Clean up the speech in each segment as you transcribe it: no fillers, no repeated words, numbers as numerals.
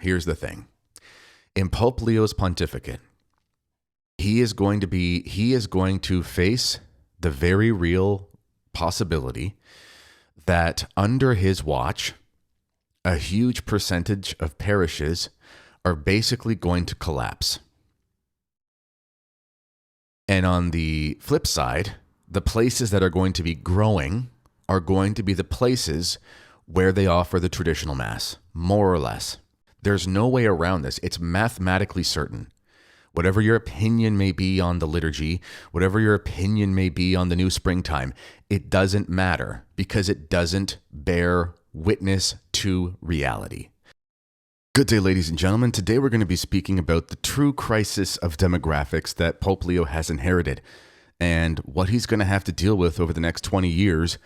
here's the thing. In Pope Leo's pontificate, he is going to face the very real possibility that under his watch, a huge percentage of parishes are basically going to collapse. And on the flip side, the places that are going to be growing are going to be the places where they offer the traditional Mass, more or less. There's no way around this. It's mathematically certain. Whatever your opinion may be on the liturgy, whatever your opinion may be on the new springtime, it doesn't matter because it doesn't bear witness to reality. Good day, ladies and gentlemen. Today we're going to be speaking about the true crisis of demographics that Pope Leo has inherited and what he's going to have to deal with over the next 20 years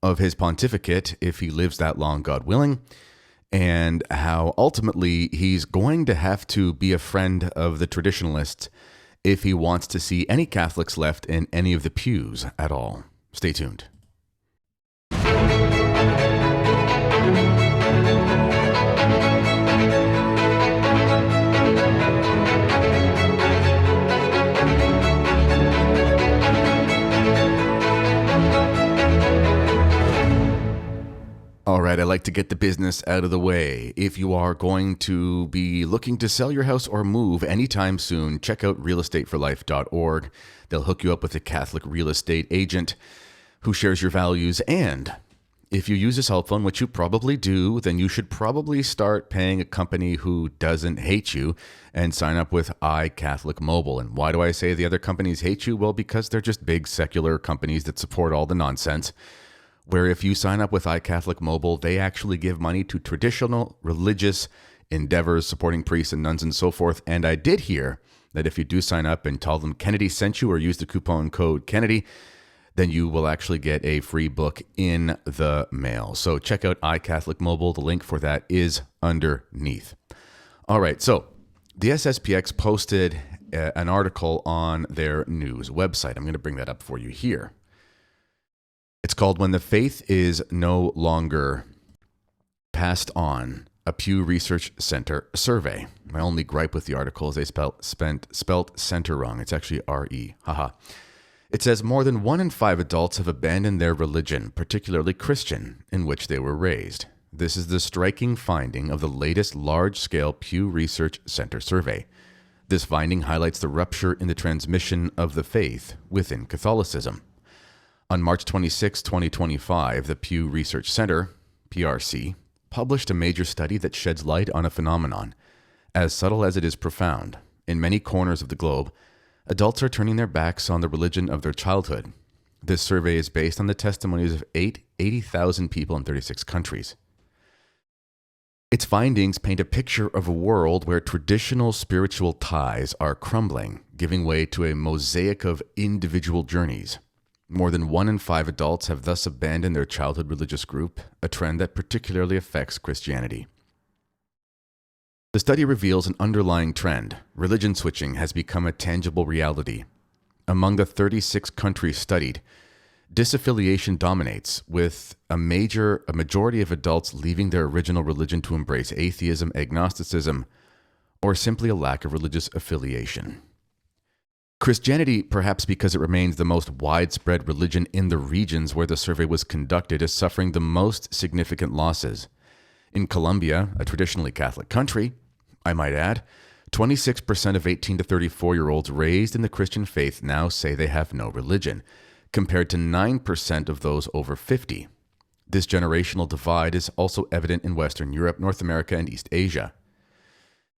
of his pontificate, if he lives that long, God willing, and how ultimately he's going to have to be a friend of the traditionalists if he wants to see any Catholics left in any of the pews at all. Stay tuned. All right, I like to get the business out of the way. If you are going to be looking to sell your house or move anytime soon, check out realestateforlife.org. They'll hook you up with a Catholic real estate agent who shares your values. And if you use a cell phone, which you probably do, then you should probably start paying a company who doesn't hate you and sign up with iCatholic Mobile. And why do I say the other companies hate you? Well, because they're just big secular companies that support all the nonsense. Where if you sign up with iCatholic Mobile, they actually give money to traditional religious endeavors, supporting priests and nuns and so forth. And I did hear that if you do sign up and tell them Kennedy sent you or use the coupon code Kennedy, then you will actually get a free book in the mail. So check out iCatholic Mobile. The link for that is underneath. All right, so the SSPX posted an article on their news website. I'm going to bring that up for you here. It's called When the Faith is No Longer Passed On, a Pew Research Center survey. My only gripe with the article is they spelt center wrong. It's actually R-E. Haha. It says more than 1 in 5 adults have abandoned their religion, particularly Christian, in which they were raised. This is the striking finding of the latest large-scale Pew Research Center survey. This finding highlights the rupture in the transmission of the faith within Catholicism. On March 26, 2025, the Pew Research Center, PRC, published a major study that sheds light on a phenomenon. As subtle as it is profound, in many corners of the globe, adults are turning their backs on the religion of their childhood. This survey is based on the testimonies of 80,000 people in 36 countries. Its findings paint a picture of a world where traditional spiritual ties are crumbling, giving way to a mosaic of individual journeys. More than 1 in 5 adults have thus abandoned their childhood religious group, a trend that particularly affects Christianity. The study reveals an underlying trend. Religion switching has become a tangible reality. Among the 36 countries studied, disaffiliation dominates, with a majority of adults leaving their original religion to embrace atheism, agnosticism, or simply a lack of religious affiliation. Christianity, perhaps because it remains the most widespread religion in the regions where the survey was conducted, is suffering the most significant losses. In Colombia, a traditionally Catholic country, I might add, 26% of 18 to 34-year-olds raised in the Christian faith now say they have no religion, compared to 9% of those over 50. This generational divide is also evident in Western Europe, North America, and East Asia.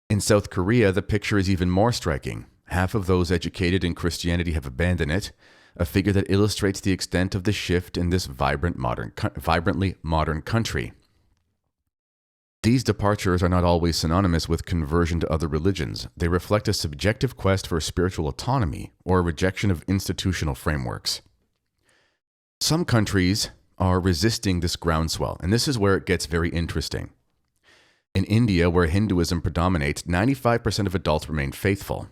In South Korea, the picture is even more striking. Half of those educated in Christianity have abandoned it, a figure that illustrates the extent of the shift in this vibrantly modern country. These departures are not always synonymous with conversion to other religions. They reflect a subjective quest for spiritual autonomy or a rejection of institutional frameworks. Some countries are resisting this groundswell, and this is where it gets very interesting. In India, where Hinduism predominates, 95% of adults remain faithful.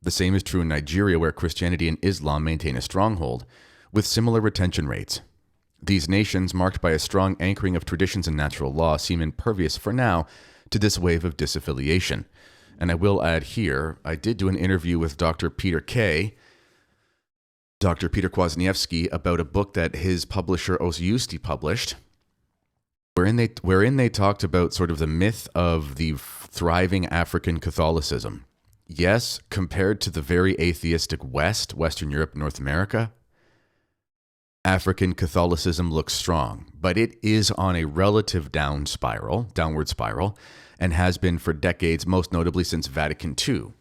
The same is true in Nigeria, where Christianity and Islam maintain a stronghold, with similar retention rates. These nations, marked by a strong anchoring of traditions and natural law, seem impervious for now to this wave of disaffiliation. And I will add here, I did do an interview with Dr. Peter Kwasniewski, about a book that his publisher Osiusti published, wherein they talked about sort of the myth of the thriving African Catholicism. Yes, compared to the very atheistic West, Western Europe, North America, African Catholicism looks strong, but it is on a relative downward spiral, and has been for decades, most notably since Vatican II.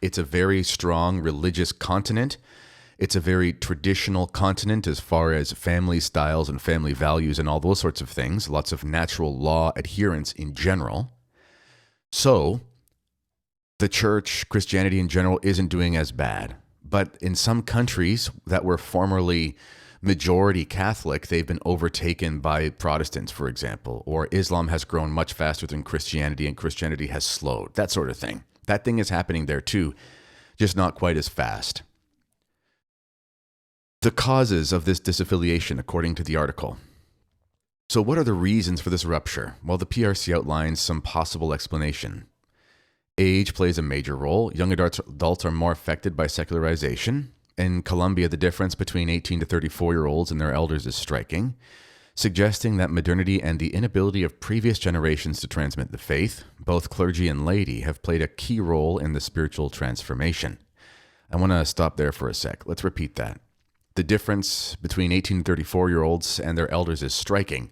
It's a very strong religious continent. It's a very traditional continent as far as family styles and family values and all those sorts of things. Lots of natural law adherence in general. So the church, Christianity in general, isn't doing as bad. But in some countries that were formerly majority Catholic, they've been overtaken by Protestants, for example, or Islam has grown much faster than Christianity and Christianity has slowed, that sort of thing. That thing is happening there too, just not quite as fast. The causes of this disaffiliation, according to the article. So what are the reasons for this rupture? Well, the PRC outlines some possible explanation. Age plays a major role. Young adults are more affected by secularization. In Colombia, the difference between 18 to 34-year-olds and their elders is striking, suggesting that modernity and the inability of previous generations to transmit the faith, both clergy and laity, have played a key role in the spiritual transformation. I want to stop there for a sec. Let's repeat that. The difference between 18 and 34-year-olds and their elders is striking,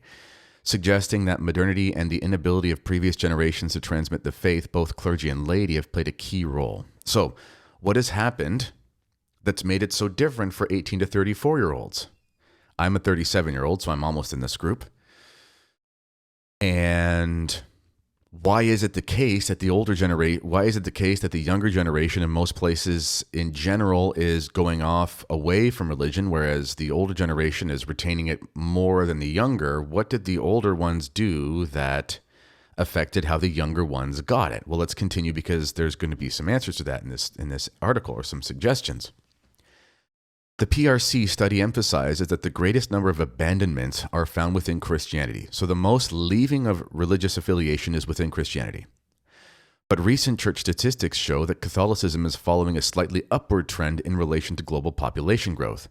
suggesting that modernity and the inability of previous generations to transmit the faith, both clergy and laity, have played a key role. So, what has happened that's made it so different for 18 to 34-year-olds? I'm a 37-year-old, so I'm almost in this group. And why is it the case that the younger generation in most places in general is going off away from religion, whereas the older generation is retaining it more than the younger? What did the older ones do that affected how the younger ones got it? Well, let's continue, because there's going to be some answers to that in this article, or some suggestions. The PRC study emphasizes that the greatest number of abandonments are found within Christianity. So the most leaving of religious affiliation is within Christianity. But recent church statistics show that Catholicism is following a slightly upward trend in relation to global population growth.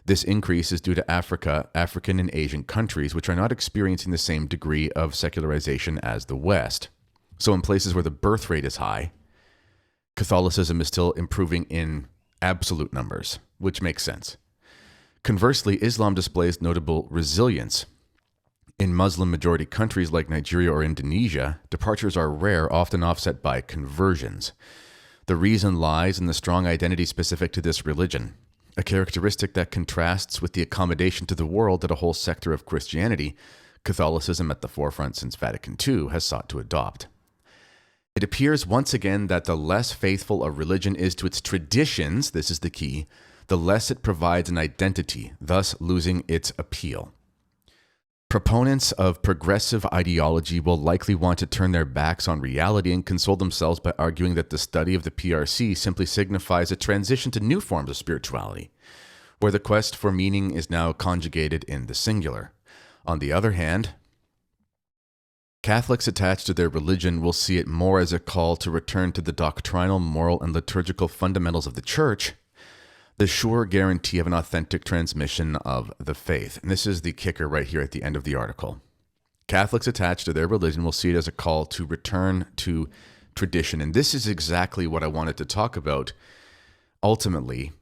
This increase is due to African and Asian countries, which are not experiencing the same degree of secularization as the West. So in places where the birth rate is high, Catholicism is still improving in absolute numbers, which makes sense. Conversely, Islam displays notable resilience. In Muslim-majority countries like Nigeria or Indonesia, departures are rare, often offset by conversions. The reason lies in the strong identity specific to this religion, a characteristic that contrasts with the accommodation to the world that a whole sector of Christianity, Catholicism at the forefront since Vatican II, has sought to adopt. It appears once again that the less faithful a religion is to its traditions, this is the key, the less it provides an identity, thus losing its appeal. Proponents of progressive ideology will likely want to turn their backs on reality and console themselves by arguing that the study of the PRC simply signifies a transition to new forms of spirituality, where the quest for meaning is now conjugated in the singular. On the other hand, Catholics attached to their religion will see it more as a call to return to the doctrinal, moral, and liturgical fundamentals of the Church, the sure guarantee of an authentic transmission of the faith. And this is the kicker right here at the end of the article. Catholics attached to their religion will see it as a call to return to tradition. And this is exactly what I wanted to talk about ultimately,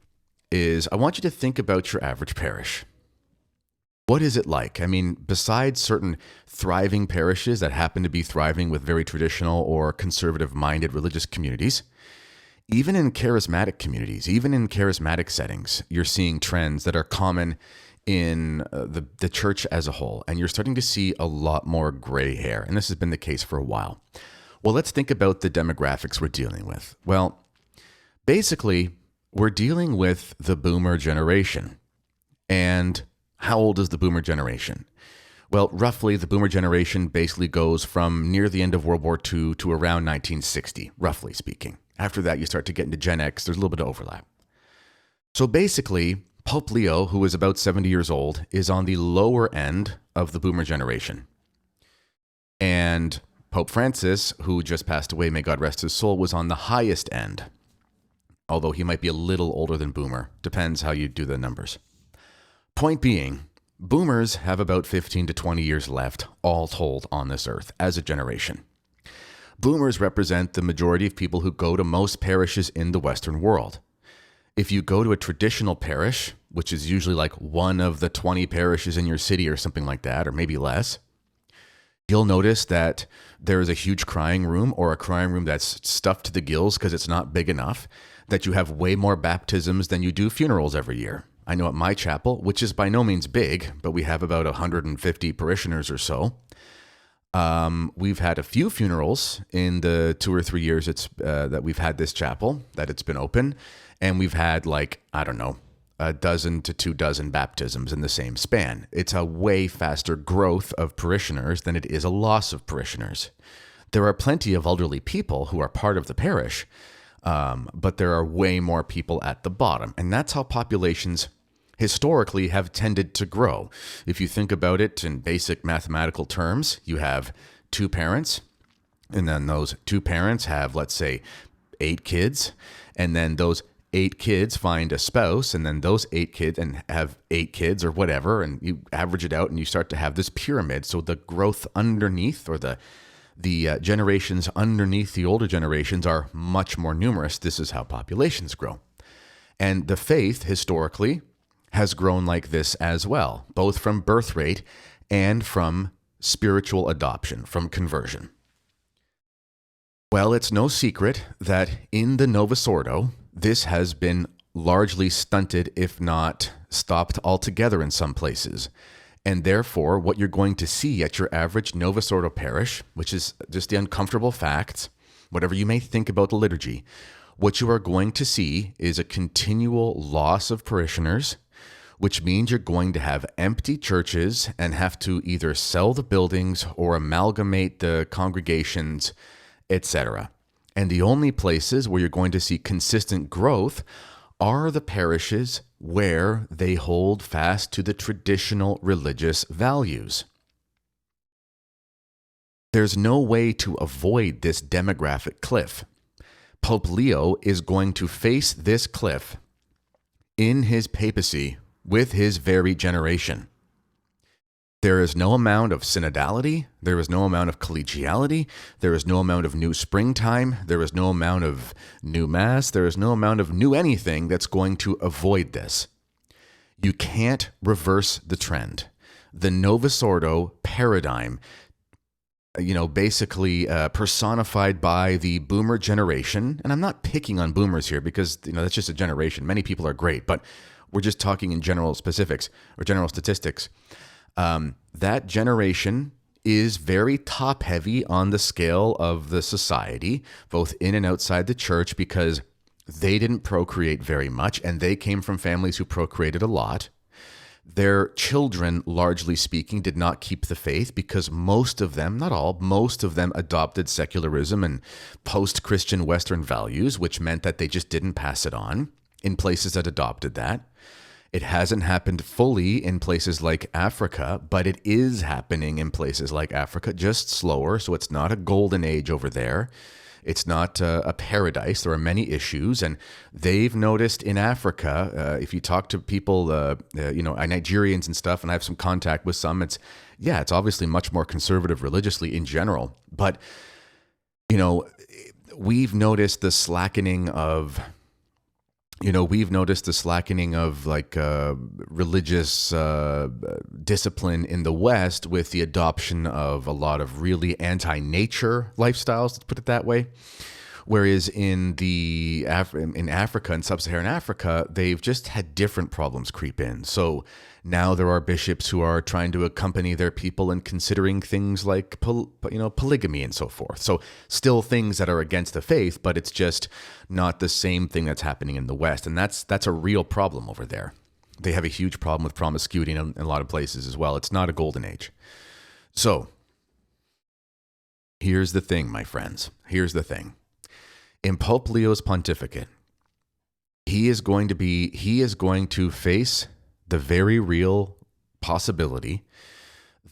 is I want you to think about your average parish. What is it like? I mean, besides certain thriving parishes that happen to be thriving with very traditional or conservative-minded religious communities, even in charismatic communities, even in charismatic settings, you're seeing trends that are common in the church as a whole. And you're starting to see a lot more gray hair. And this has been the case for a while. Well, let's think about the demographics we're dealing with. Well, basically, we're dealing with the boomer generation. And how old is the boomer generation? Well, roughly, the boomer generation basically goes from near the end of World War II to around 1960, roughly speaking. After that, you start to get into Gen X. There's a little bit of overlap. So basically, Pope Leo, who is about 70 years old, is on the lower end of the boomer generation. And Pope Francis, who just passed away, may God rest his soul, was on the highest end, although he might be a little older than Boomer. Depends how you do the numbers. Point being, Boomers have about 15 to 20 years left, all told, on this earth as a generation. Boomers represent the majority of people who go to most parishes in the Western world. If you go to a traditional parish, which is usually like one of the 20 parishes in your city or something like that, or maybe less, you'll notice that there is a huge crying room, or a crying room that's stuffed to the gills because it's not big enough, that you have way more baptisms than you do funerals every year. I know at my chapel, which is by no means big, but we have about 150 parishioners or so. We've had a few funerals in the 2 or 3 years that we've had this chapel, that it's been open. And we've had a dozen to 2 dozen baptisms in the same span. It's a way faster growth of parishioners than it is a loss of parishioners. There are plenty of elderly people who are part of the parish, but there are way more people at the bottom. And that's how populations historically have tended to grow. If you think about it in basic mathematical terms, you have 2 parents, and then those 2 parents have, let's say, 8 kids, and then those 8 kids find a spouse, and then those 8 kids and have 8 kids or whatever, and you average it out and you start to have this pyramid. So the growth underneath, or the generations underneath the older generations, are much more numerous. This is how populations grow. And the faith historically has grown like this as well, both from birth rate and from spiritual adoption, from conversion. Well, it's no secret that in the Novus Ordo, this has been largely stunted, if not stopped altogether in some places. And therefore, what you're going to see at your average Novus Ordo parish, which is just the uncomfortable facts, whatever you may think about the liturgy, what you are going to see is a continual loss of parishioners, which means you're going to have empty churches and have to either sell the buildings or amalgamate the congregations, etc. And the only places where you're going to see consistent growth are the parishes where they hold fast to the traditional religious values. There's no way to avoid this demographic cliff. Pope Leo is going to face this cliff in his papacy with his very generation. There is no amount of synodality, there is no amount of collegiality, there is no amount of new springtime, there is no amount of new mass, there is no amount of new anything that's going to avoid this. You can't reverse the trend. The Novus Ordo paradigm, basically personified by the boomer generation, and I'm not picking on boomers here because that's just a generation. Many people are great, but we're just talking in general specifics or general statistics. That generation is very top heavy on the scale of the society, both in and outside the church, because they didn't procreate very much and they came from families who procreated a lot. Their children, largely speaking, did not keep the faith because most of them, not all, most of them adopted secularism and post-Christian Western values, which meant that they just didn't pass it on in places that adopted that. It hasn't happened fully in places like Africa, but it is happening in places like Africa, just slower. So it's not a golden age over there. It's not a paradise. There are many issues. And they've noticed in Africa, if you talk to people, Nigerians and stuff, and I have some contact with some, it's obviously much more conservative religiously in general. But, we've noticed the slackening of religious discipline in the West with the adoption of a lot of really anti-nature lifestyles, let's put it that way. Whereas in Africa and sub-Saharan Africa, they've just had different problems creep in. So now there are bishops who are trying to accompany their people and considering things like polygamy and so forth. So still things that are against the faith, but it's just not the same thing that's happening in the West. And that's a real problem over there. They have a huge problem with promiscuity in a lot of places as well. It's not a golden age. So here's the thing, my friends. Here's the thing. In Pope Leo's pontificate, he is going to face the very real possibility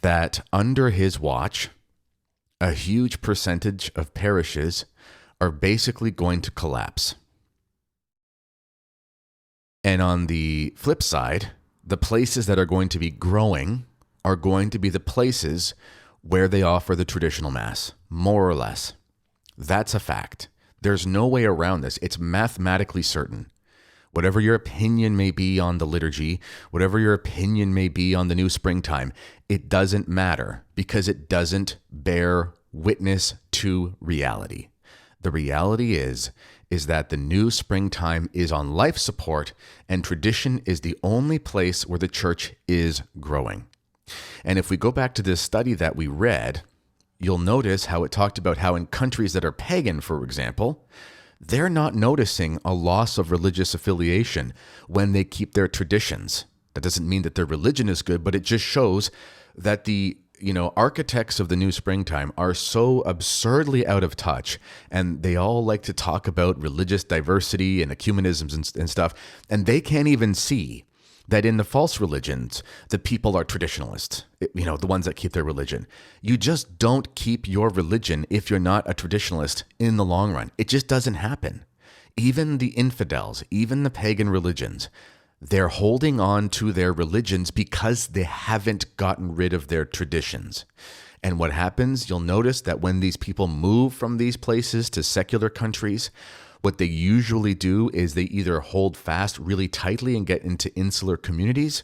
that under his watch, a huge percentage of parishes are basically going to collapse. And on the flip side, the places that are going to be growing are going to be the places where they offer the traditional Mass, more or less. That's a fact. There's no way around this. It's mathematically certain. Whatever your opinion may be on the liturgy, whatever your opinion may be on the new springtime, it doesn't matter because it doesn't bear witness to reality. The reality is that the new springtime is on life support, and tradition is the only place where the church is growing. And if we go back to this study that we read, you'll notice how it talked about how in countries that are pagan, for example, they're not noticing a loss of religious affiliation when they keep their traditions. That doesn't mean that their religion is good, but it just shows that the architects of the new springtime are so absurdly out of touch, and they all like to talk about religious diversity and ecumenisms and stuff, and they can't even see that in the false religions, the people are traditionalists, the ones that keep their religion. You just don't keep your religion if you're not a traditionalist in the long run. It just doesn't happen. Even the infidels, even the pagan religions, they're holding on to their religions because they haven't gotten rid of their traditions. And what happens, you'll notice that when these people move from these places to secular countries, what they usually do is they either hold fast really tightly and get into insular communities,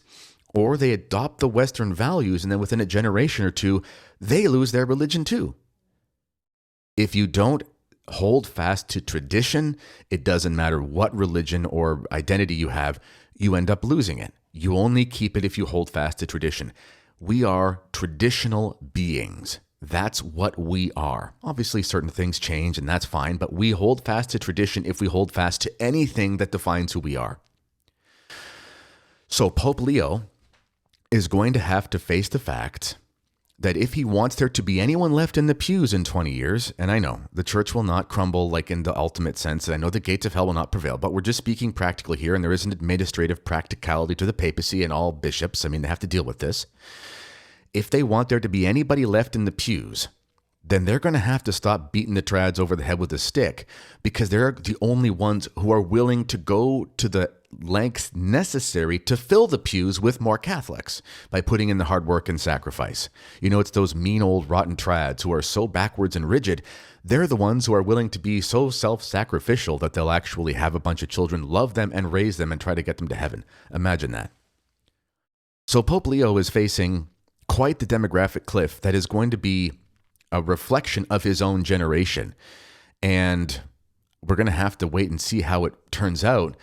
or they adopt the Western values, and then within a generation or two, they lose their religion too. If you don't hold fast to tradition, it doesn't matter what religion or identity you have, you end up losing it. You only keep it if you hold fast to tradition. We are traditional beings. That's what we are. Obviously, certain things change, and that's fine, but we hold fast to tradition if we hold fast to anything that defines who we are. So Pope Leo is going to have to face the fact that if he wants there to be anyone left in the pews in 20 years, and I know the church will not crumble like in the ultimate sense, and I know the gates of hell will not prevail, but we're just speaking practically here, and there is an administrative practicality to the papacy and all bishops. I mean, they have to deal with this. If they want there to be anybody left in the pews, then they're going to have to stop beating the trads over the head with a stick, because they're the only ones who are willing to go to the lengths necessary to fill the pews with more Catholics by putting in the hard work and sacrifice. It's those mean old rotten trads who are so backwards and rigid. They're the ones who are willing to be so self-sacrificial that they'll actually have a bunch of children, love them and raise them and try to get them to heaven. Imagine that. So Pope Leo is facing quite the demographic cliff that is going to be a reflection of his own generation. And we're going to have to wait and see how it turns out.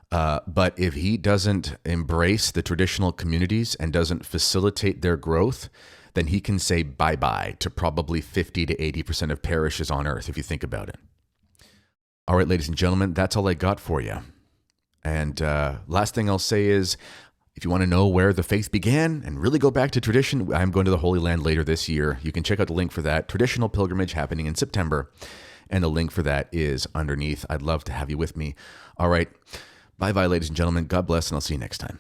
But if he doesn't embrace the traditional communities and doesn't facilitate their growth, then he can say bye-bye to probably 50 to 80% of parishes on earth, if you think about it. All right, ladies and gentlemen, that's all I got for you. And last thing I'll say is, if you want to know where the faith began and really go back to tradition, I'm going to the Holy Land later this year. You can check out the link for that. Traditional pilgrimage happening in September. And the link for that is underneath. I'd love to have you with me. All right. Bye-bye, ladies and gentlemen. God bless, and I'll see you next time.